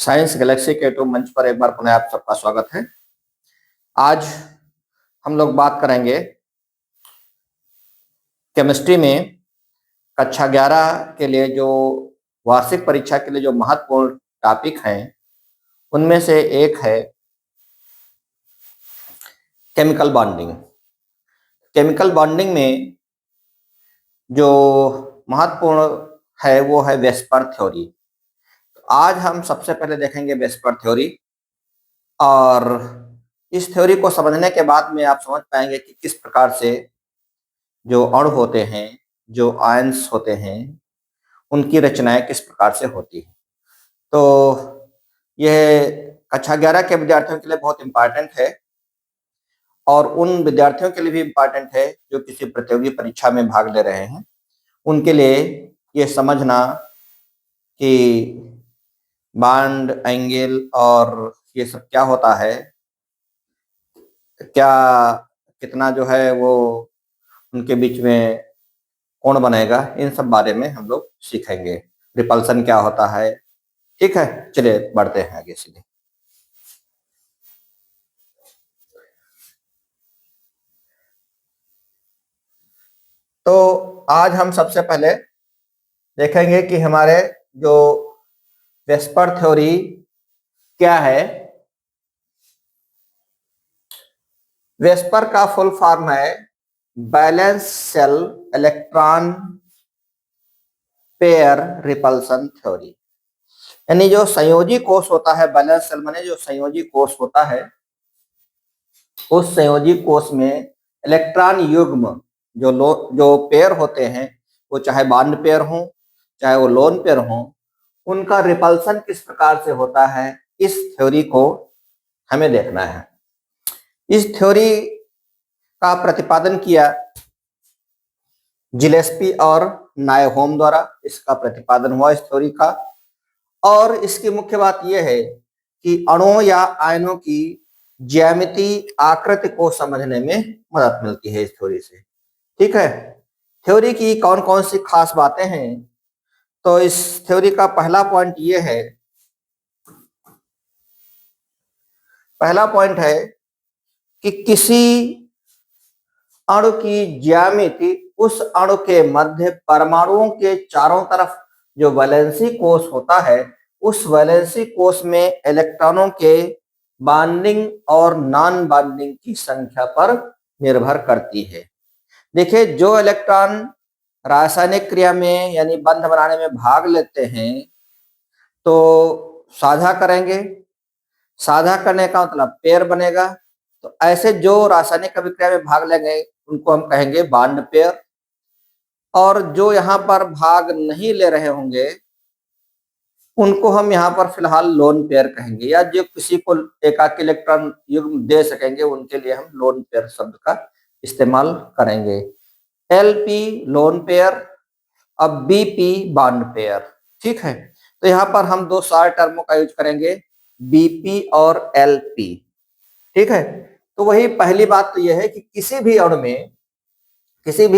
Science Galaxy के YouTube मंच पर एक बार पुनः आप सबका स्वागत है। आज हम लोग बात करेंगे केमिस्ट्री में कक्षा 11 के लिए जो वार्षिक परीक्षा के लिए जो महत्वपूर्ण टॉपिक हैं उनमें से एक है केमिकल बॉन्डिंग। केमिकल बॉन्डिंग में जो महत्वपूर्ण है वो है वेस्पर थ्योरी। आज हम सबसे पहले देखेंगे वेस्पर थ्योरी, और इस थ्योरी को समझने के बाद में आप समझ पाएंगे कि किस प्रकार से जो अणु होते हैं, जो आयंस होते हैं, उनकी रचनाएं किस प्रकार से होती है। तो यह कक्षा 11 के विद्यार्थियों के लिए बहुत इम्पोर्टेंट है और उन विद्यार्थियों के लिए भी इम्पोर्टेंट है जो किसी प्रतियोगी परीक्षा में भाग ले रहे हैं। उनके लिए ये समझना कि बॉन्ड, एंगल और ये सब क्या होता है, क्या कितना जो है वो उनके बीच में कौन बनेगा, इन सब बारे में हम लोग सीखेंगे। रिपल्सन क्या होता है। ठीक है, चलिए बढ़ते हैं आगे सीधे। तो आज हम सबसे पहले देखेंगे कि हमारे जो वेस्पर थ्योरी क्या है। वेस्पर का फुल फॉर्म है balance cell electron pair repulsion theory. यानी जो संयोजी कोष होता है, बैलेंस सेल माने जो संयोजी कोष होता है, उस संयोजी कोष में इलेक्ट्रॉन युग्म जो पेयर होते हैं, वो चाहे बॉन्ड पेयर हो चाहे वो लोन पेयर हो, उनका रिपल्सन किस प्रकार से होता है, इस थ्योरी को हमें देखना है। इस थ्योरी का प्रतिपादन किया जिलेस्पी और नायहोम द्वारा। इसका प्रतिपादन हुआ इस थ्योरी का, और इसकी मुख्य बात यह है कि अणुओं या आयनों की ज्यामिति आकृति को समझने में मदद मिलती है इस थ्योरी से। ठीक है, थ्योरी की कौन कौन सी खास बातें हैं। तो इस थ्योरी का पहला पॉइंट ये है, पहला पॉइंट है कि किसी अणु की ज्यामिति उस अणु के मध्य परमाणुओं के चारों तरफ जो वैलेंसी कोष होता है, उस वैलेंसी कोष में इलेक्ट्रॉनों के बॉन्डिंग और नॉन बॉन्डिंग की संख्या पर निर्भर करती है। देखिए, जो इलेक्ट्रॉन रासायनिक क्रिया में यानी बंध बनाने में भाग लेते हैं तो साझा करेंगे, साझा करने का मतलब पेयर बनेगा। तो ऐसे जो रासायनिक अभिक्रिया में भाग लेंगे उनको हम कहेंगे बॉन्ड पेयर, और जो यहाँ पर भाग नहीं ले रहे होंगे उनको हम यहाँ पर फिलहाल लोन पेयर कहेंगे, या जो किसी को एकाकी इलेक्ट्रॉन युग्म दे सकेंगे उनके लिए हम लोन पेयर शब्द का इस्तेमाल करेंगे। एलपी लोन पेयर, अब बीपी बॉन्ड पेयर। ठीक है, तो यहाँ पर हम दो शॉर्ट टर्मों का यूज करेंगे, बीपी और एलपी। ठीक है, तो वही पहली बात तो यह है कि किसी भी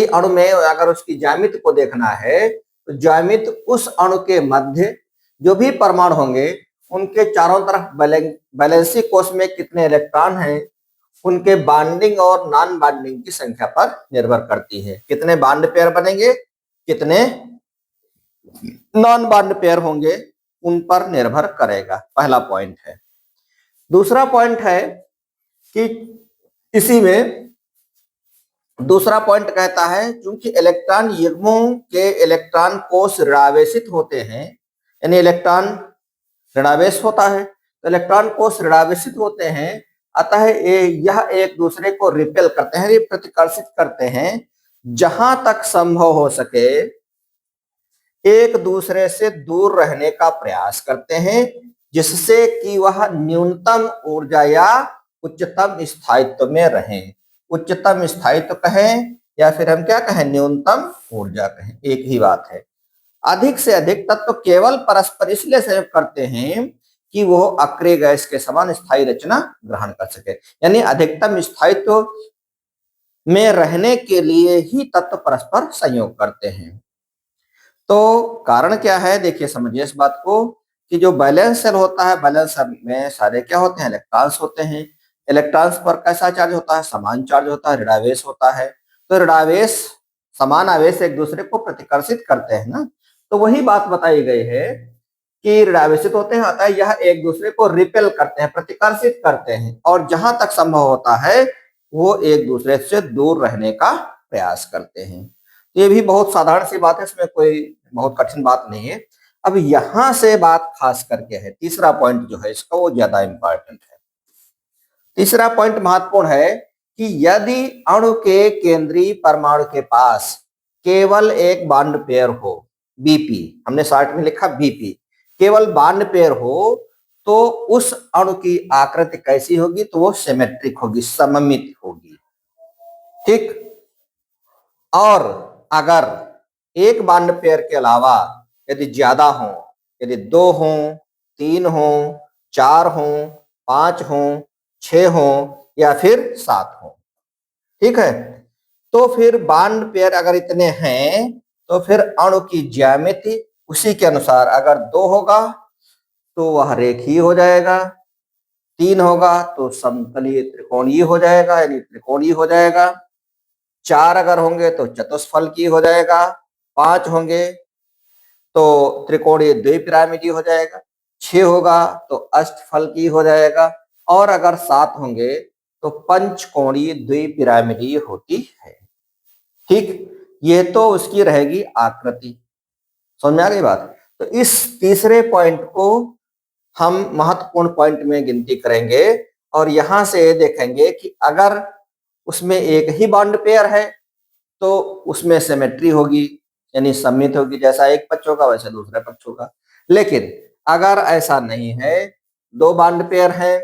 अणु में अगर उसकी ज्यामिति को देखना है तो ज्यामिति उस अणु के मध्य जो भी परमाणु होंगे उनके चारों तरफ वैलेंसी कोष में कितने इलेक्ट्रॉन हैं, उनके बॉन्डिंग और नॉन बॉन्डिंग की संख्या पर निर्भर करती है। कितने बॉन्ड पेयर बनेंगे, कितने नॉन बॉन्ड पेयर होंगे, उन पर निर्भर करेगा। पहला पॉइंट है। दूसरा पॉइंट है कि इसी में दूसरा पॉइंट कहता है क्योंकि इलेक्ट्रॉन युग्मों के इलेक्ट्रॉन कोष ऋणावेशित होते हैं, यानी इलेक्ट्रॉन ऋणावेश होता है तो इलेक्ट्रॉन कोष ऋणावेशित होते हैं, अतः यह एक दूसरे को रिपेल करते हैं, प्रतिकर्षित करते हैं। जहां तक संभव हो सके एक दूसरे से दूर रहने का प्रयास करते हैं, जिससे कि वह न्यूनतम ऊर्जा या उच्चतम स्थायित्व में रहें। उच्चतम स्थायित्व कहें या फिर हम क्या कहें, न्यूनतम ऊर्जा कहें, एक ही बात है। अधिक से अधिक तत्व केवल परस्पर इसलिए सहयोग करते हैं कि वो अक्रिय गैस के समान स्थायी रचना ग्रहण कर सके, यानी अधिकतम स्थायित्व में रहने के लिए ही तत्व परस्पर संयोग करते हैं। तो कारण क्या है, देखिए समझिए इस बात को कि जो बैलेंस शेल होता है, बैलेंस शेल में सारे क्या होते हैं, इलेक्ट्रॉन्स होते हैं। इलेक्ट्रॉन्स पर कैसा चार्ज होता है, समान चार्ज होता है, ऋणावेश होता है। तो ऋणावेश समान आवेश एक दूसरे को प्रतिकर्षित करते हैं ना, तो वही बात बताई गई है कि ऋणावेशित होते हैं, अतः यह एक दूसरे को रिपेल करते हैं, प्रतिकर्षित करते हैं, और जहां तक संभव होता है वो एक दूसरे से दूर रहने का प्रयास करते हैं। तो ये भी बहुत साधारण सी बात है, इसमें कोई बहुत कठिन बात नहीं है। अब यहां से बात खास करके है, तीसरा पॉइंट जो है इसका वो ज्यादा इंपॉर्टेंट है। तीसरा पॉइंट महत्वपूर्ण है कि यदि अणु के केंद्रीय परमाणु के पास केवल एक बॉन्ड पेयर हो, बीपी, हमने शॉर्ट में लिखा बीपी, केवल बॉन्ड पेयर हो, तो उस अणु की आकृति कैसी होगी, तो वो सिमेट्रिक होगी, सममित होगी। ठीक। और अगर एक बॉन्ड पेयर के अलावा यदि ज्यादा हो, यदि 2 हो, 3 हो, 4 हो, 5 हो, 6 हो या फिर 7 हो, ठीक है, तो फिर बॉन्ड पेयर अगर इतने हैं तो फिर अणु की ज्यामिति उसी के अनुसार, अगर 2 होगा तो वह रेखीय हो जाएगा, 3 होगा तो समतलीय त्रिकोणीय हो जाएगा, यानी त्रिकोणीय हो जाएगा, 4 अगर होंगे तो चतुष्फलकीय हो जाएगा, 5 होंगे तो त्रिकोणीय द्विपिरामिडीय हो जाएगा, 6 होगा तो अष्टफलकीय हो जाएगा, और अगर 7 होंगे तो पंचकोणीय द्विपिरामिडीय होती है। ठीक, ये तो उसकी रहेगी आकृति। समझ में आ गई बात। तो इस तीसरे पॉइंट को हम महत्वपूर्ण पॉइंट में गिनती करेंगे, और यहां से देखेंगे कि अगर उसमें एक ही बॉन्ड पेयर है तो उसमें सिमेट्री होगी, यानी सममित होगी, जैसा एक पक्ष होगा वैसे दूसरा पक्ष होगा। लेकिन अगर ऐसा नहीं है, 2 बॉन्ड पेयर है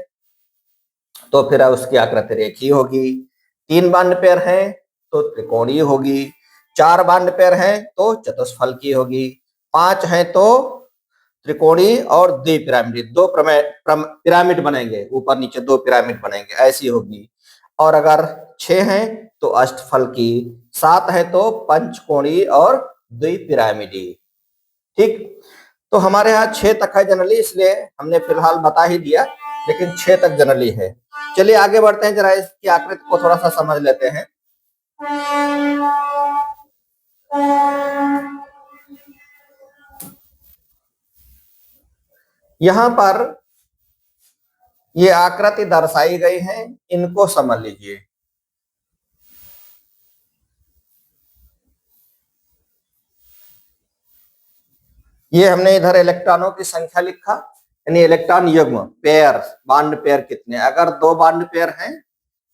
तो फिर उसकी आकृति रेखीय होगी, 3 बॉन्ड पेयर है तो त्रिकोणीय होगी, 4 बॉन्ड पेयर है तो चतुष्फलकीय होगी, 5 है तो त्रिकोणीय और द्विपिरामिड, 2 पिरामिड बनेंगे, ऊपर नीचे 2 पिरामिड बनेंगे, ऐसी होगी। और अगर 6 है तो अष्टफलकीय, 7 है तो पंचकोणीय और द्विपिरामिडीय। ठीक, तो हमारे यहाँ 6 तक है जनरली, इसलिए हमने फिलहाल बता ही दिया, लेकिन 6 तक जनरली है। चलिए आगे बढ़ते हैं, जरा इसकी आकृति को थोड़ा सा समझ लेते हैं। यहां पर ये आकृति दर्शाई गई है, इनको समझ लीजिए। ये हमने इधर इलेक्ट्रॉनों की संख्या लिखा, यानी इलेक्ट्रॉन युग्म, पेयर, बॉन्ड पेयर कितने, अगर 2 बॉन्ड पेयर हैं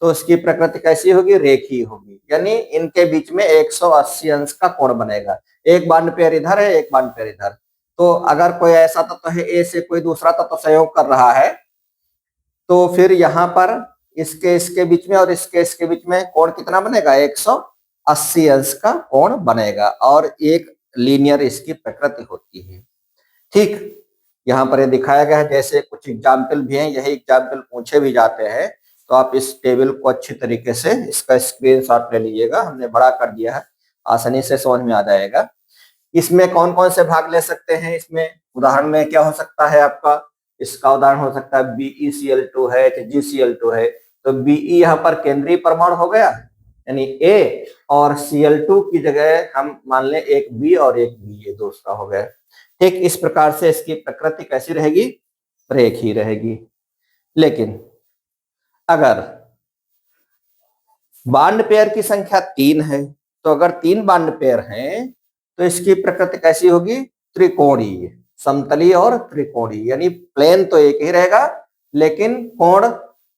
तो उसकी प्रकृति कैसी होगी, रेखीय होगी, यानी इनके बीच में 180 अंश का कोण बनेगा। एक बॉन्ड पेयर इधर है, एक बॉन्ड पेयर इधर, तो अगर कोई ऐसा तत्व है ए से कोई दूसरा तत्व संयोग कर रहा है, तो फिर यहाँ पर इसके बीच में और इसके बीच में कोण कितना बनेगा, 180 अंश का कोण बनेगा, और एक लीनियर इसकी प्रकृति होती है। ठीक, यहाँ पर ये दिखाया गया है, जैसे कुछ एग्जाम्पल भी हैं, यही एग्जाम्पल पूछे भी जाते हैं, तो आप इस टेबल को अच्छी तरीके से इसका स्क्रीनशॉट ले लीजिएगा, हमने बड़ा कर दिया है, आसानी से समझ में आ जाएगा। इसमें कौन कौन से भाग ले सकते हैं, इसमें उदाहरण में क्या हो सकता है आपका, इसका उदाहरण हो सकता है BeCl2 है, GCl2 है, तो Be यहाँ पर केंद्रीय परमाणु हो गया, यानी A, और Cl2 की जगह हम मान लें एक B और एक B, ये दूसरा हो गया। ठीक, इस प्रकार से इसकी प्रकृति कैसी रहेगी, रेखीय रहेगी। लेकिन अगर बॉन्ड पेयर की संख्या 3 है, तो अगर 3 बॉन्ड पेयर हैं तो इसकी प्रकृति कैसी होगी, त्रिकोणीय, समतलीय और त्रिकोणीय, यानी प्लेन तो एक ही रहेगा लेकिन कोण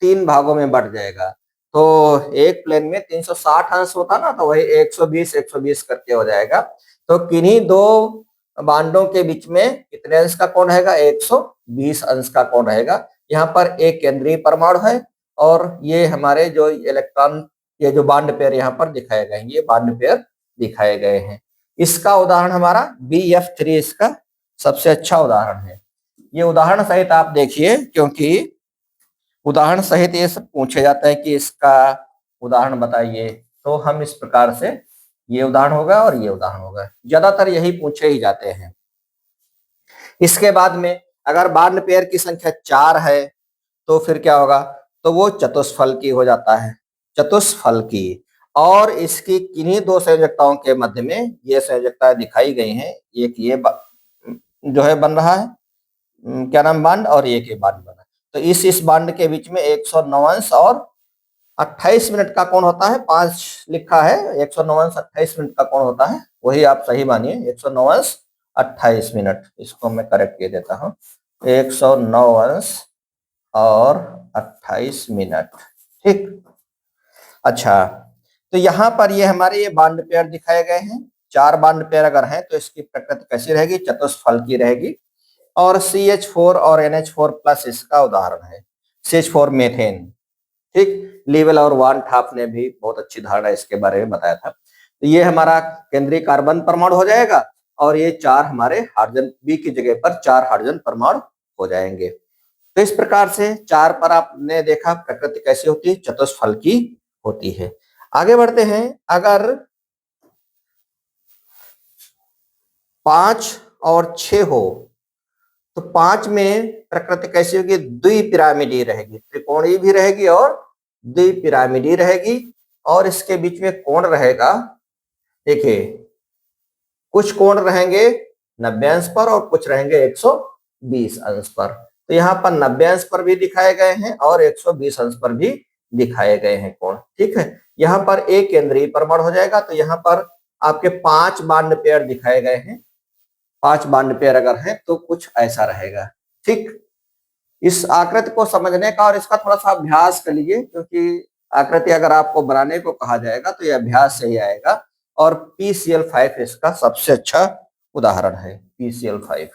3 भागों में बढ़ जाएगा। तो एक प्लेन में 360 अंश होता ना, तो वही 120 120 करके हो जाएगा। तो किन्हीं 2 बांडों के बीच में कितने अंश का कोण रहेगा, 120 अंश का कोण रहेगा। यहाँ पर एक केंद्रीय परमाणु है, और ये हमारे जो इलेक्ट्रॉन, ये जो बॉन्ड पेयर यहाँ पर दिखाए गए हैं, ये बॉन्ड पेयर दिखाए गए हैं। इसका उदाहरण हमारा BF3 इसका सबसे अच्छा उदाहरण है। ये उदाहरण सहित आप देखिए, क्योंकि उदाहरण सहित ये सब पूछे जाता है कि इसका उदाहरण बताइए, तो हम इस प्रकार से, ये उदाहरण होगा और ये उदाहरण होगा, ज्यादातर यही पूछे ही जाते हैं। इसके बाद में अगर बॉन्ड पेयर की संख्या 4 है तो फिर क्या होगा, तो वो चतुष्फलकी हो जाता है, चतुष्फलकी। और इसकी किन्हीं दो संयोजकताओं के मध्य में ये संयोजकता दिखाई गई हैं। एक ये जो है बन रहा है, क्या नाम, बांड, और एक ये बांड बना। तो इस बांड के बीच में 109 अंश और 28 मिनट का कोण होता है। 5 लिखा है, 109 अंश 28 मिनट का कोण होता है, वही आप सही मानिए, 109 अंश 28 मिनट। इसको मैं करेक्ट कर देता हूँ, 109 अंश और 28 मिनट। ठीक, अच्छा, तो यहाँ पर ये हमारे ये बांड पेयर दिखाए गए हैं। 4 बांड पेयर अगर हैं तो इसकी प्रकृति कैसी रहेगी, चतुष्फलकी रहेगी। और CH4 और NH4 प्लस इसका उदाहरण है, CH4 मेथेन। ठीक, लीवेल और वान ठाप ने भी बहुत अच्छी धारणा इसके बारे में बताया था। तो ये हमारा केंद्रीय कार्बन परमाणु हो जाएगा और ये 4 हमारे हाइड्रोजन, बी की जगह पर 4 हाइड्रोजन परमाणु हो जाएंगे। तो इस प्रकार से 4 पर आपने देखा प्रकृति कैसी होती है, चतुष्फलकी होती है। आगे बढ़ते हैं, अगर 5 और 6 हो तो 5 में प्रकृति कैसी होगी, द्विपिरामिडीय रहेगी, त्रिकोणीय भी रहेगी और द्विपिरामिडीय रहेगी। और इसके बीच में कोण रहेगा, देखिए कुछ कोण रहेंगे 90 अंश पर और कुछ रहेंगे 120 अंश पर। तो यहाँ पर 90 अंश पर भी दिखाए गए हैं और 120 अंश पर भी दिखाए गए हैं कोण। ठीक है, यहाँ पर एक केंद्रीय परमाणु हो जाएगा। तो यहाँ पर आपके 5 बांड पेयर दिखाए गए हैं। 5 बांड पेयर अगर है तो कुछ ऐसा रहेगा। ठीक, इस आकृति को समझने का और इसका थोड़ा सा अभ्यास कर लीजिए, क्योंकि आकृति अगर आपको बनाने को कहा जाएगा तो ये अभ्यास से ही आएगा। और PCl5 इसका सबसे अच्छा उदाहरण है, PCl5,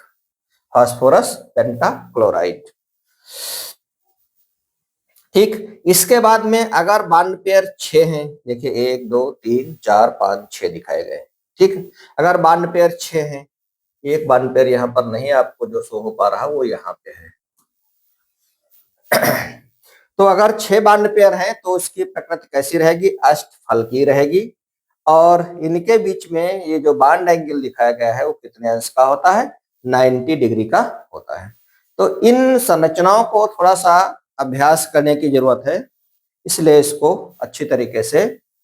फास्फोरस पेंटाक्लोराइड। ठीक, इसके बाद में अगर बांड पेयर 6 हैं, देखिए 1 2 3 4 5 6 दिखाए गए। ठीक, अगर बांड पेयर 6 हैं, एक बांड पेयर यहाँ पर नहीं आपको जो शो हो पा रहा वो यहाँ पे है। तो अगर 6 बांड पेयर हैं तो उसकी प्रकृति कैसी रहेगी, अष्टफलकीय रहेगी। और इनके बीच में ये जो बांड एंगल दिखाया गया है वो कितने अंश का होता है, 90 डिग्री का होता है। तो इन संरचनाओं को थोड़ा सा अभ्यास करने की जरूरत है, इसलिए इसको अच्छी तरीके से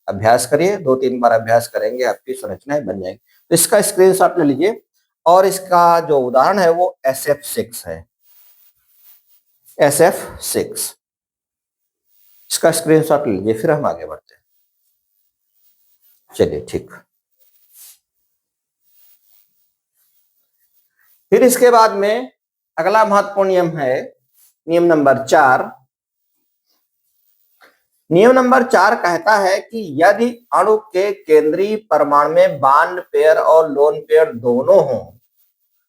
अभ्यास करिए। 2-3 बार अभ्यास करेंगे आपकी संरचनाएं बन जाएंगी। तो इसका स्क्रीनशॉट ले लीजिए। और इसका जो उदाहरण है वो SF6 है, SF6। इसका स्क्रीनशॉट लीजिए, फिर हम आगे बढ़ते हैं। चलिए ठीक, फिर इसके बाद में अगला महत्वपूर्ण नियम है नियम नंबर 4। नियम नंबर 4 कहता है कि यदि अणु के केंद्रीय परमाणु में बांड पेयर और लोन पेयर दोनों हों,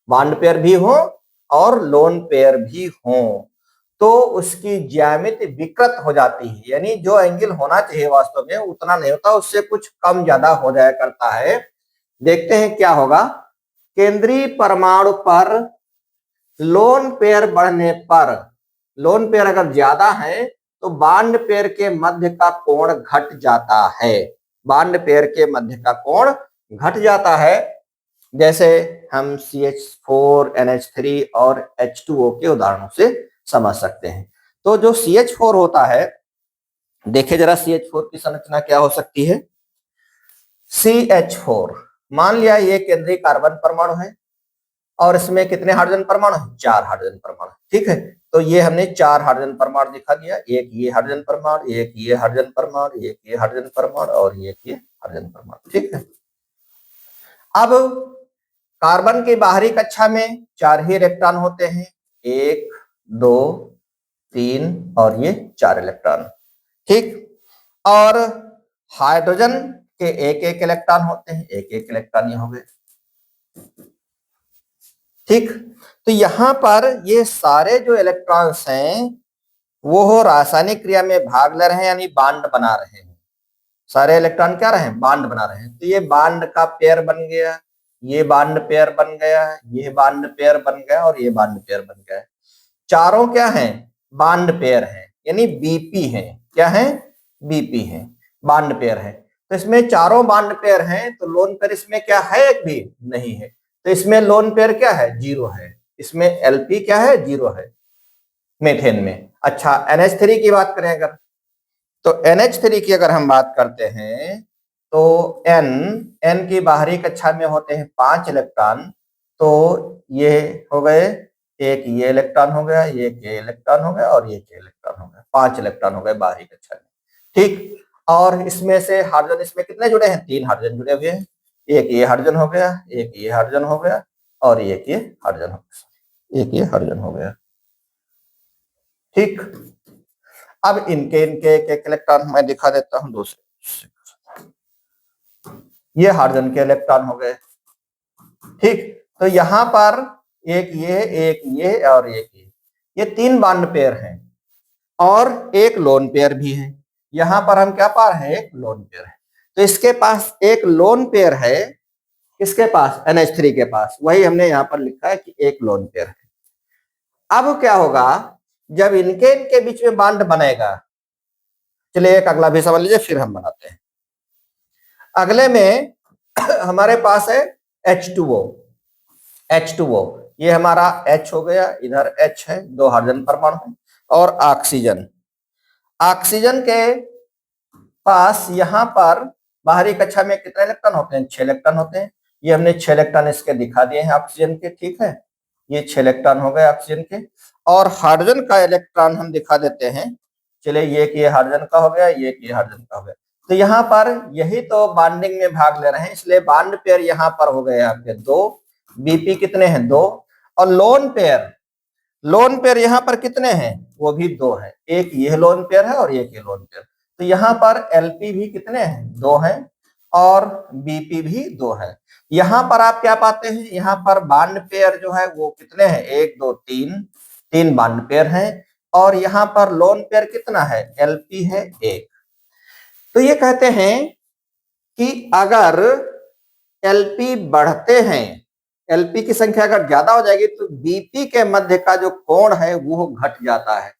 बांड पेयर भी हो और लोन पेयर भी हो, तो उसकी ज्यामिति विकृत हो जाती है। यानी जो एंगल होना चाहिए वास्तव में उतना नहीं होता, उससे कुछ कम ज्यादा हो जाया करता है। देखते हैं क्या होगा। केंद्रीय परमाणु पर लोन पेयर बढ़ने पर, लोन पेयर अगर ज्यादा है तो बांड पेयर के मध्य का कोण घट जाता है, बांड पेयर के मध्य का कोण घट जाता है। जैसे हम CH4 NH3 और H2O के उदाहरणों से समझ सकते हैं। तो जो CH4 होता है, देखिए जरा CH4 की संरचना क्या हो सकती है। CH4 मान लिया ये केंद्रीय कार्बन परमाणु है और इसमें कितने हाइड्रोजन परमाणु हैं, 4 हाइड्रोजन परमाणु। ठीक है, तो ये हमने 4 हाइड्रोजन परमाणु दिखा दिया, एक ये हाइड्रोजन परमाणु, एक ये हाइड्रोजन परमाणु, एक ये हाइड्रोजन परमाणु और एक ये हाइड्रोजन परमाणु। ठीक है, अब कार्बन की बाहरी कक्षा में 4 ही इलेक्ट्रॉन होते हैं, 1 2 3 और ये 4 इलेक्ट्रॉन। ठीक, और हाइड्रोजन के एक एक इलेक्ट्रॉन होते हैं, एक एक इलेक्ट्रॉन ये हो गए। ठीक, तो यहां पर ये सारे जो इलेक्ट्रॉन्स हैं वो रासायनिक क्रिया में भाग ले रहे हैं, यानी बांड बना रहे हैं। सारे इलेक्ट्रॉन क्या रहे हैं, बांड बना रहे हैं। तो ये बांड का पेयर बन गया, ये बांड पेयर बन गया, ये बांड पेयर बन गया और ये बांड पेयर बन गया। चारों क्या हैं, बांड पेयर हैं, यानी BP हैं। क्या है, BP हैं, बांड पेयर है। तो इसमें चारों बांड पेयर हैं, तो लोन पेयर इसमें क्या है, एक भी नहीं है। तो इसमें लोन पेयर क्या है, 0 है। इसमें Lp क्या है, 0 है मीथेन में। अच्छा NH3 की बात करें अगर, तो NH3 की अगर हम बात करते हैं तो N की बाहरी कक्षा में होते हैं 5 इलेक्ट्रॉन, तो ये हो गए, एक ये इलेक्ट्रॉन हो गया, एक ये इलेक्ट्रॉन हो गया और एक ये इलेक्ट्रॉन हो गया, 5 इलेक्ट्रॉन हो गए बाहरी कक्षा में। ठीक, और इसमें से हाइड्रोजन इसमें कितने जुड़े हैं, 3 हाइड्रोजन जुड़े हुए हैं, एक ये हाइड्रोजन हो गया, एक ये हाइड्रोजन हो गया और एक ये हाइड्रोजन हो गया, एक ये हाइड्रोजन हो गया। ठीक, अब इनके इनके एक इलेक्ट्रॉन मैं दिखा देता हूं दूसरे, ये हाइड्रोजन के इलेक्ट्रॉन हो गए। ठीक, तो यहां पर एक ये और एक ये 3 बॉन्ड पेयर हैं और एक लोन पेयर भी है। यहां पर हम क्या पा रहे हैं, एक लोन पेयर है, तो इसके पास एक लोन पेयर है, किसके पास, NH3 के पास, वही हमने यहां पर लिखा है कि एक लोन पेयर है। अब क्या होगा, जब इनके इनके बीच में बॉन्ड बनेगा, चलिए एक अगला भी समझ लीजिए फिर हम बनाते हैं। अगले में हमारे पास है H2O, ये हमारा H हो गया, इधर H है, 2 हाइड्रोजन परमाणु, और ऑक्सीजन के पास यहां पर बाहरी कक्षा में कितने इलेक्ट्रॉन होते हैं, 6 इलेक्ट्रॉन होते हैं। ये हमने 6 इलेक्ट्रॉन इसके दिखा दिए हैं ऑक्सीजन के, ठीक है, ये 6 इलेक्ट्रॉन हो गए ऑक्सीजन के। और हाइड्रोजन का इलेक्ट्रॉन हम दिखा देते हैं, चलिए ये हाइड्रोजन का हो गया, ये हाइड्रोजन का हो गया। तो यहाँ पर यही तो बॉन्डिंग में भाग ले रहे हैं, इसलिए बॉन्ड पेयर यहाँ पर हो गए आपके 2, बीपी कितने हैं, 2, और लोन पेयर यहाँ पर कितने हैं, वो भी 2 है, एक ये लोन पेयर है और एक ये लोन पेयर। तो यहाँ पर Lp भी कितने हैं, 2 हैं, और Bp भी 2 है। यहाँ पर आप क्या पाते हैं, यहाँ पर बॉन्ड पेयर जो है वो कितने हैं, 1 2 3 बॉन्ड पेयर हैं, और यहाँ पर लोन पेयर कितना है, Lp है 1। तो ये कहते हैं कि अगर Lp बढ़ते हैं, Lp की संख्या अगर ज्यादा हो जाएगी तो Bp के मध्य का जो कोण है वो घट जाता है।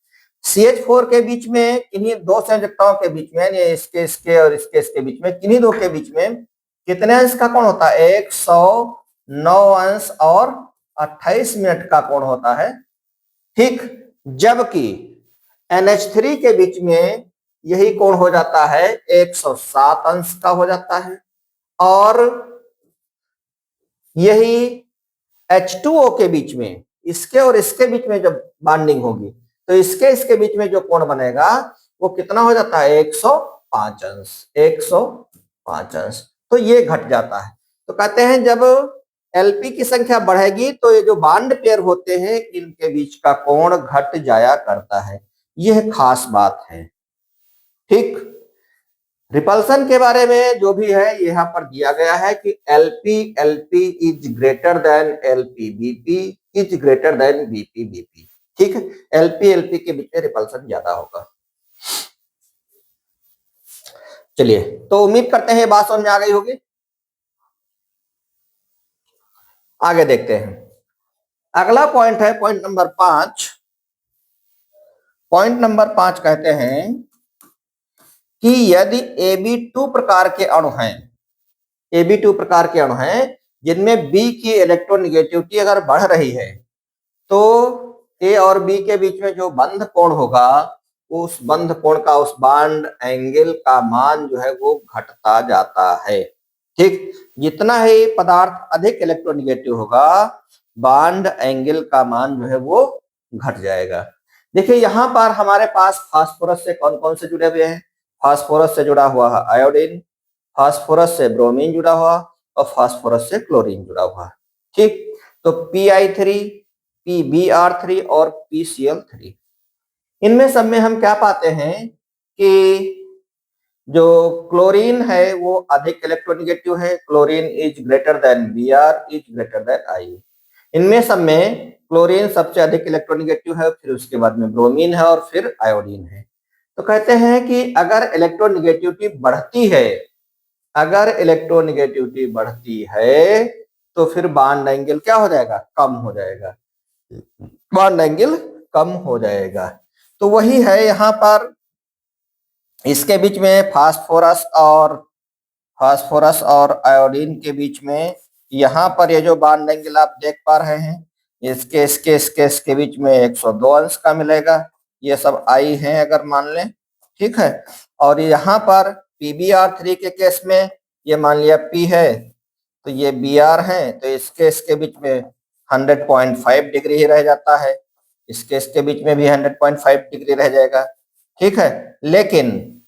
CH4 के बीच में, किन्हीं 2 संयोजकताओं के बीच में, यानी इसके और इसके बीच में, किन्हीं 2 के बीच में कितने अंश का कोण होता है, 109 अंश और 28 मिनट का कोण होता है। ठीक, जबकि NH3 के बीच में यही कोण हो जाता है 107 अंश का हो जाता है, और यही H2O के बीच में, इसके और इसके बीच में जब बॉन्डिंग होगी तो इसके बीच में जो कोण बनेगा वो कितना हो जाता है, 105 अंश, 105 अंश। तो ये घट जाता है। तो कहते हैं जब Lp की संख्या बढ़ेगी तो ये जो बॉन्ड पेयर होते हैं इनके बीच का कोण घट जाया करता है, यह खास बात है। ठीक, रिपल्सन के बारे में जो भी है यहाँ पर दिया गया है कि Lp is greater than Lp is greater than Bp। ठीक है, Lp के बीच में रिपल्सन ज्यादा होगा। चलिए, तो उम्मीद करते हैं बात समझ में आ गई होगी। आगे देखते हैं, अगला पॉइंट है पॉइंट नंबर 5। पॉइंट नंबर 5 कहते हैं कि यदि Ab2 प्रकार के अणु हैं, Ab2 प्रकार के अणु हैं जिनमें B की इलेक्ट्रोनेगेटिविटी अगर बढ़ रही है, तो A और B के बीच में जो बंध कोण होगा, उस बंध कोण का, उस बॉन्ड एंगल का मान जो है वो घटता जाता है। ठीक, जितना ही पदार्थ अधिक इलेक्ट्रोनेगेटिव होगा, बॉन्ड एंगल का मान जो है वो घट जाएगा। देखिए यहाँ पर हमारे पास फास्फोरस से कौन कौन से जुड़े हुए हैं, फास्फोरस से जुड़ा हुआ है आयोडीन, फास्फोरस से ब्रोमीन जुड़ा हुआ, और फास्फोरस से क्लोरीन जुड़ा हुआ। ठीक, तो Pi3, PBr3 और PCl3, इनमें सब में हम क्या पाते हैं कि जो क्लोरीन है वो अधिक इलेक्ट्रोनेगेटिव है, chlorine is greater than Br is greater than I। इनमें सब में क्लोरीन सबसे अधिक इलेक्ट्रोनेगेटिव है, फिर उसके बाद में ब्रोमीन है और फिर आयोडीन है। तो कहते हैं कि अगर इलेक्ट्रोनेगेटिविटी बढ़ती है, अगर इलेक्ट्रोनेगेटिविटी बढ़ती है तो फिर बॉन्ड एंगल क्या हो जाएगा, कम हो जाएगा, बॉन्ड एंगल कम हो जाएगा। तो वही है यहाँ पर इसके बीच में फास्फोरस और आयोडीन के बीच में यहाँ पर ये जो बॉन्ड एंगल आप देख पा रहे हैं, इसके बीच में 102 अंश का मिलेगा। ये सब आई है अगर मान लें, ठीक है। और यहाँ पर PBr3 के केस में ये मान लिया P है तो ये Br है, तो इसके बीच में 100.5 डिग्री ही रह जाता है, इसके बीच में भी 100.5 डिग्री रह जाएगा, ठीक है। लेकिन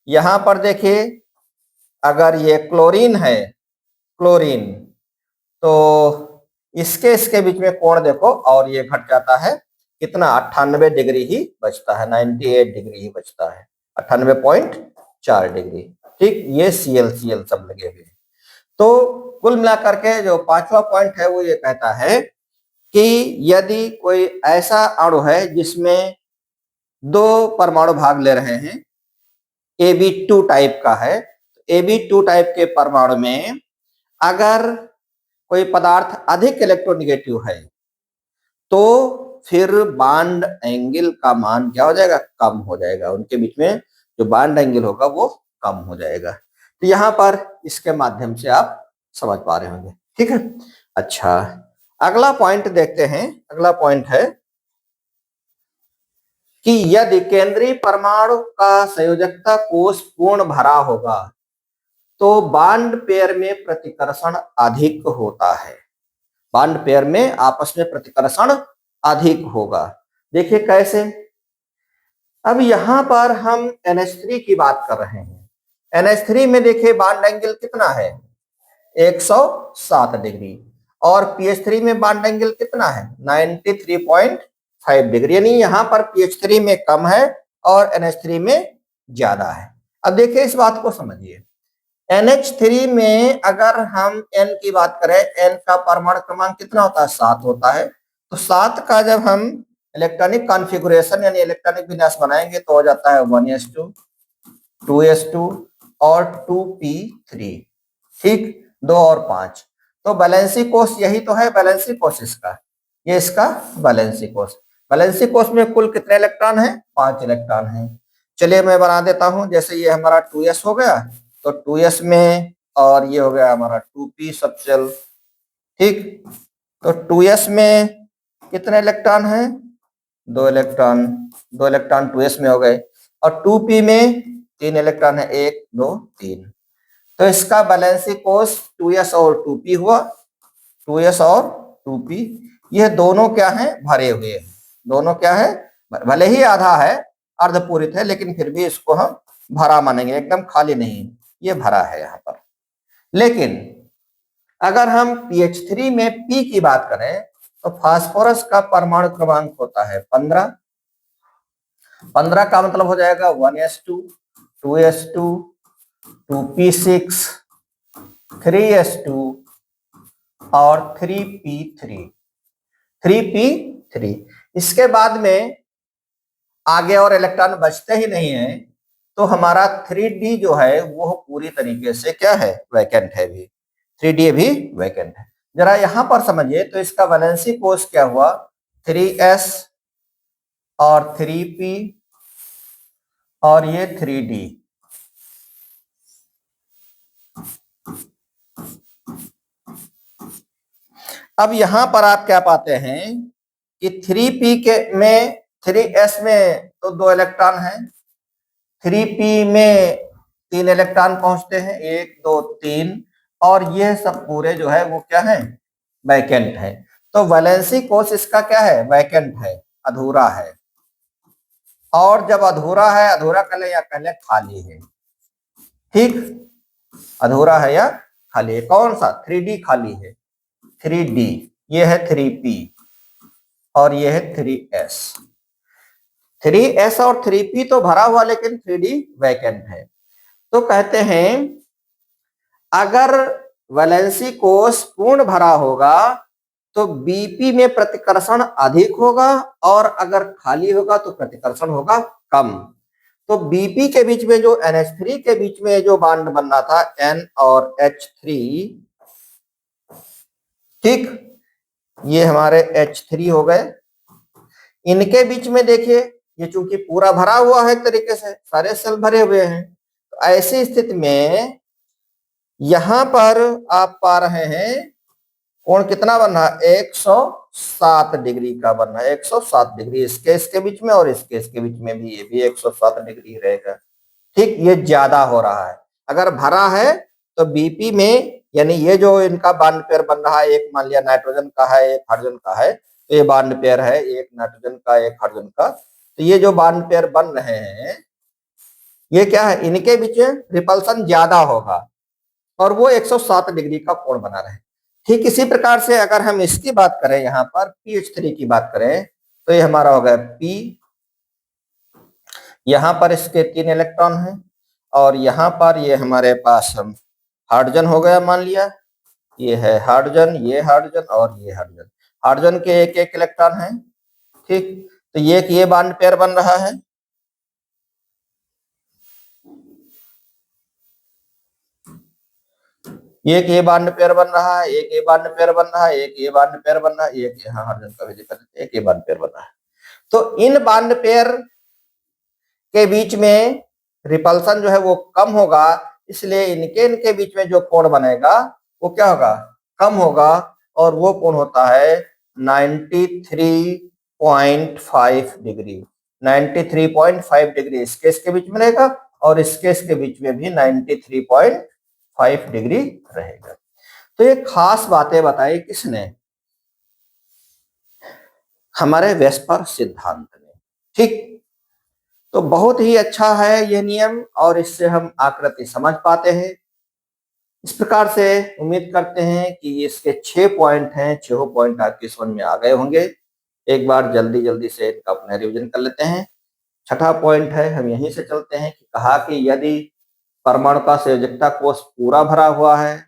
यहाँ पर देखिए अगर ये क्लोरीन है, क्लोरीन, तो इसके बीच में कोण देखो और ये घट जाता है कितना, 98 डिग्री ही बचता है, 98 डिग्री ही बचता है, 98.4 डिग्री, ठीक। ये Cl सब लगे हुए हैं। तो कुल मिलाकर के जो पांचवा पॉइंट है वो ये कहता है कि यदि कोई ऐसा अणु है जिसमें दो परमाणु भाग ले रहे हैं, Ab2 टाइप का है, Ab2 टाइप के परमाणु में अगर कोई पदार्थ अधिक इलेक्ट्रोनेगेटिव है तो फिर बॉन्ड एंगल का मान क्या हो जाएगा, कम हो जाएगा, उनके बीच में जो बॉन्ड एंगल होगा वो कम हो जाएगा। तो यहाँ पर इसके माध्यम से आप समझ पा रहे होंगे, ठीक है। अच्छा, अगला पॉइंट देखते हैं। अगला पॉइंट है कि यदि केंद्रीय परमाणु का संयोजकता कोष पूर्ण भरा होगा तो बॉन्ड पेयर में प्रतिकर्षण अधिक होता है, बॉन्ड पेयर में आपस में प्रतिकर्षण अधिक होगा। देखिए कैसे, अब यहां पर हम NH3 की बात कर रहे हैं। NH3 में देखिए बॉन्ड एंगल कितना है, 107 डिग्री, और PH3 में बॉन्ड एंगल कितना है, 93.5 डिग्री, यानी यहां पर PH3 में कम है और NH3 में ज्यादा है। अब देखिए इस बात को समझिए, NH3 में अगर हम N की बात करें, N का परमाणु क्रमांक कितना होता है, 7 होता है। तो 7 का जब हम इलेक्ट्रॉनिक कॉन्फ़िगरेशन यानी इलेक्ट्रॉनिक विन्यास बनाएंगे तो हो जाता है 1s2, 2s2 और 2p3, ठीक, 2 और 5। तो वैलेंसी कोष यही तो है, वैलेंसी कोष इसका, ये इसका वैलेंसी कोष। वैलेंसी कोष में कुल कितने इलेक्ट्रॉन है, 5 इलेक्ट्रॉन है। चलिए मैं बना देता हूं, जैसे ये हमारा 2s हो गया, तो 2s में, और ये हो गया हमारा 2p सब सेल, ठीक। तो 2s में कितने इलेक्ट्रॉन है, 2 इलेक्ट्रॉन, 2 इलेक्ट्रॉन 2s में हो गए, और 2p में 3 इलेक्ट्रॉन है, 1 2 3। तो इसका वैलेंसी कोष 2s और 2p हुआ, 2s और 2p, ये दोनों क्या है, भरे हुए हैं, दोनों क्या है, भले ही आधा है, अर्धपूरित है, लेकिन फिर भी इसको हम भरा मानेंगे, एकदम खाली नहीं, ये भरा है यहाँ पर। लेकिन अगर हम PH3 में P की बात करें तो फास्फोरस का परमाणु क्रमांक होता है 15। 15 का मतलब हो जाएगा 1s2, 2s2, 2p6, 3s2 और 3p3, 3p3। इसके बाद में आगे और इलेक्ट्रॉन बचते ही नहीं है, तो हमारा 3d जो है वो पूरी तरीके से क्या है, वैकेंट है भी, 3d भी वैकेंट है। जरा यहां पर समझिए, तो इसका वैलेंसी कोष क्या हुआ, 3s और 3p और ये 3d। अब यहां पर आप क्या पाते हैं कि 3p के में, 3s में तो 2 इलेक्ट्रॉन है, 3p में 3 इलेक्ट्रॉन पहुंचते हैं, 1 2 3, और ये सब पूरे जो है वो क्या है, वैकेंट है। तो वैलेंसी कोष इसका क्या है, वैकेंट है, अधूरा है। और जब अधूरा है, अधूरा कह ले या कह ले खाली है, ठीक, अधूरा है या खाली है, कौन सा, 3d खाली है, 3d, ये है 3p और ये है 3s। 3s और 3p तो भरा हुआ, लेकिन 3d वैकेंट है। तो कहते हैं अगर वैलेंसी कोष पूर्ण भरा होगा तो Bp में प्रतिकर्षण अधिक होगा, और अगर खाली होगा तो प्रतिकर्षण होगा कम। तो Bp के बीच में जो NH3 के बीच में जो बॉन्ड बन रहा था, N और H3, ठीक, ये हमारे H3 हो गए, इनके बीच में देखिए ये चूंकि पूरा भरा हुआ है, एक तरीके से सारे सेल भरे हुए हैं, तो ऐसी स्थिति में यहां पर आप पा रहे हैं कोण कितना बन रहा है, 107 डिग्री का बन रहा है, 107 डिग्री इसके बीच में और इसके बीच में भी, ये भी 107 डिग्री रहेगा। ठीक, ये ज्यादा हो रहा है। अगर भरा है तो बीपी में, यानी ये जो इनका बॉन्ड पेयर बन रहा है, एक मान लिया नाइट्रोजन का है, एक हाइड्रोजन का है, तो ये बॉन्ड पेयर है एक नाइट्रोजन का एक हाइड्रोजन का। तो ये जो बॉन्ड पेयर बन रहे हैं ये क्या है, इनके बीच में रिपल्सन ज्यादा होगा और वो 107 डिग्री का कोण बना रहे। ठीक इसी प्रकार से अगर हम इसकी बात करें, यहाँ पर PH3 की बात करें, तो ये हमारा हो गया P, यहाँ पर इसके 3 इलेक्ट्रॉन हैं और यहाँ पर ये हमारे पास हम हाइड्रोजन हो गया, मान लिया ये है हाइड्रोजन, ये हाइड्रोजन और ये हाइड्रोजन। हाइड्रोजन के एक एक इलेक्ट्रॉन है। ठीक, तो ये बॉन्ड पेयर बन रहा है। एक ये बॉन्ड पेयर बन रहा है, एक ये बॉन्ड पेयर बन रहा है, एक ये बॉन्ड पेयर बन रहा है, एक यहाँ हाइड्रोजन का भी जिक्र, एक ये बॉन्ड पेयर बन रहा है। तो इन बॉन्ड पेयर के बीच में रिपल्सन जो है वो कम होगा, इसलिए इनके बीच में जो कोण बनेगा वो क्या होगा, कम होगा, और वो कोण होता है 93.5 डिग्री। 93.5 डिग्री इसके बीच में रहेगा और इसके बीच में भी 93.5 डिग्री रहेगा। तो ये खास बातें बताई किसने, हमारे वेस्पर सिद्धांत ने। ठीक, तो बहुत ही अच्छा है ये नियम और इससे हम आकृति समझ पाते हैं। इस प्रकार से उम्मीद करते हैं कि इसके 6 पॉइंट हैं, 6 पॉइंट आपकी समझ में आ गए होंगे। एक बार जल्दी से इनका अपना रिवीजन कर लेते हैं। छठा पॉइंट है, हम यहीं से चलते हैं कि कहा कि यदि परमाणु का संयोजकता कोष पूरा भरा हुआ है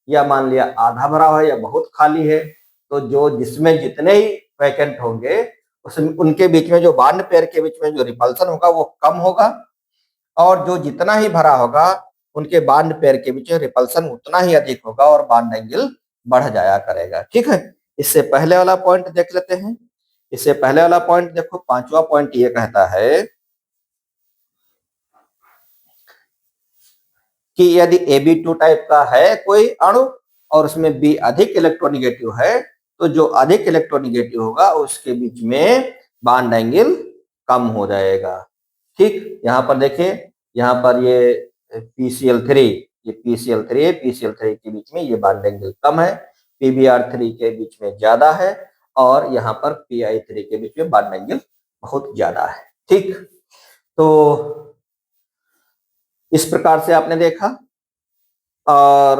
या मान लिया आधा भरा हुआ है या बहुत खाली है, तो जो जिसमें जितने ही वैकेंट होंगे उसमें उनके बीच में जो बॉन्ड पेयर के बीच में जो रिपल्सन होगा वो कम होगा, और जो जितना ही भरा होगा उनके बॉन्ड पेयर के बीच में रिपल्सन उतना ही अधिक होगा और बॉन्ड एंगल बढ़ जाया करेगा। ठीक है, इससे पहले वाला पॉइंट देख लेते हैं। इससे पहले वाला पॉइंट देखो, 5वां पॉइंट ये कहता है कि यदि Ab2 टाइप का है कोई अणु और उसमें B अधिक इलेक्ट्रोनिगेटिव है, तो जो अधिक इलेक्ट्रोनिगेटिव होगा उसके बीच में बॉन्ड एंगल कम हो जाएगा। ठीक, यहाँ पर देखिए, यहाँ पर ये PCl3, ये PCl3 है, PCl3 के बीच में ये बॉन्ड एंगल कम है, PbR3 के बीच में ज्यादा है और यहाँ पर Pi3 के बीच में बॉन्ड एंगल बहुत ज्यादा है। ठीक, तो इस प्रकार से आपने देखा। और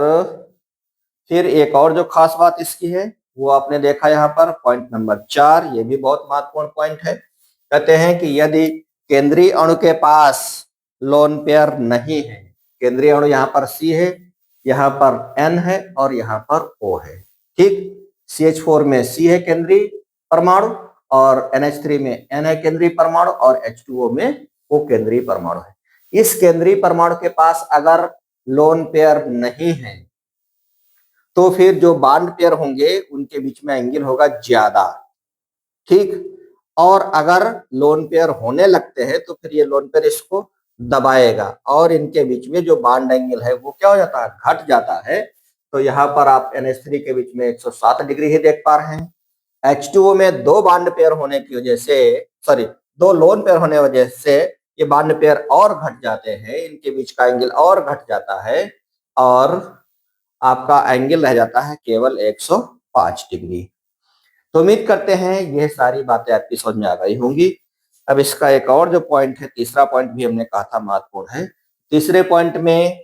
फिर एक और जो खास बात इसकी है वो आपने देखा यहाँ पर पॉइंट नंबर 4, ये भी बहुत महत्वपूर्ण पॉइंट है। कहते हैं कि यदि केंद्रीय अणु के पास लोन पेयर नहीं है, केंद्रीय अणु यहाँ पर C है, यहाँ पर N है और यहाँ पर O है। ठीक, CH4 में C है केंद्रीय परमाणु और NH3 में N है केंद्रीय परमाणु और H2O में O केंद्रीय परमाणु है। इस केंद्रीय परमाणु के पास अगर लोन पेयर नहीं है तो फिर जो बॉन्ड पेयर होंगे उनके बीच में एंगल होगा ज्यादा। ठीक, और अगर लोन पेयर होने लगते हैं तो फिर ये लोन पेयर इसको दबाएगा और इनके बीच में जो बॉन्ड एंगल है वो क्या हो जाता है, घट जाता है। तो यहाँ पर आप NH3 के बीच में 107 डिग्री ही देख पा रहे हैं। H2O में 2 बॉन्ड पेयर होने की वजह से, सॉरी 2 लोन पेयर होने की वजह से ये बॉन्ड पेयर और घट जाते हैं, इनके बीच का एंगल और घट जाता है और आपका एंगल रह जाता है केवल 105 डिग्री। तो उम्मीद करते हैं ये सारी बातें आपकी समझ में आ गई होंगी। अब इसका एक और जो पॉइंट है, तीसरा पॉइंट भी हमने कहा था महत्वपूर्ण है। तीसरे पॉइंट में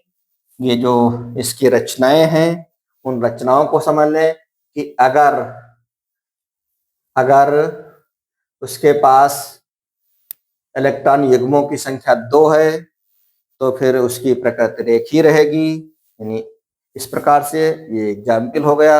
ये जो इसकी रचनाएं हैं उन रचनाओं को समझ लें कि अगर उसके पास इलेक्ट्रॉन युग्मों की संख्या 2 है तो फिर उसकी प्रकृति रेखीय रहेगी, यानी इस प्रकार से ये एग्जाम्पल हो गया।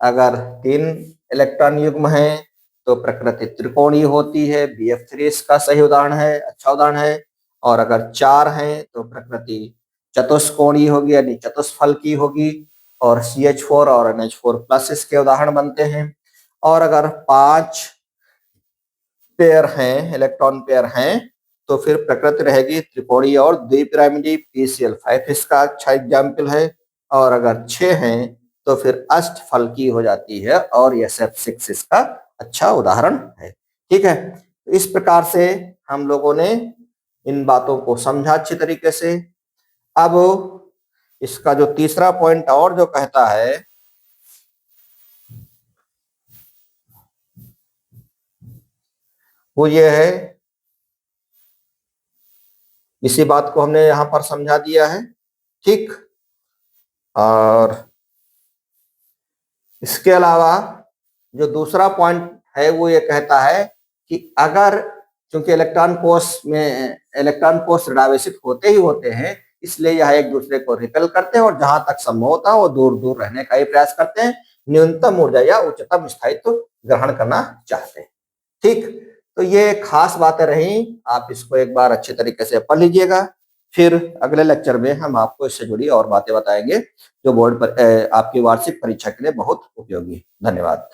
अगर 3 इलेक्ट्रॉन युग्म है तो प्रकृति त्रिकोणीय होती है, BF3 इसका सही उदाहरण है, अच्छा उदाहरण है। और अगर 4 हैं तो प्रकृति चतुष्कोणीय होगी, यानी चतुष्फल की होगी और CH4 और NH4 प्लस इसके उदाहरण बनते हैं। और अगर 5 पेयर हैं, इलेक्ट्रॉन पेयर हैं, तो फिर प्रकृति रहेगी त्रिकोणीय और द्विपिरामिडीय, PCl5 इसका अच्छा एग्जाम्पल है। और अगर 6 हैं तो फिर अष्टफलकी हो जाती है और SF6 इसका अच्छा उदाहरण है। ठीक है, तो इस प्रकार से हम लोगों ने इन बातों को समझा अच्छी तरीके से। अब इसका जो तीसरा पॉइंट और जो कहता है वो ये है, इसी बात को हमने यहां पर समझा दिया है। ठीक, और इसके अलावा जो दूसरा पॉइंट है वो ये कहता है कि अगर, क्योंकि इलेक्ट्रॉन कोष ऋणावेशित होते ही होते हैं, इसलिए यह एक दूसरे को रिपेल करते हैं और जहां तक संभव होता है वो दूर दूर रहने का ही प्रयास करते हैं, न्यूनतम ऊर्जा या उच्चतम स्थायित्व ग्रहण करना चाहते हैं। ठीक, तो ये खास बातें रही, आप इसको एक बार अच्छे तरीके से पढ़ लीजिएगा। फिर अगले लेक्चर में हम आपको इससे जुड़ी और बातें बताएंगे जो बोर्ड पर आपकी वार्षिक परीक्षा के लिए बहुत उपयोगी। धन्यवाद।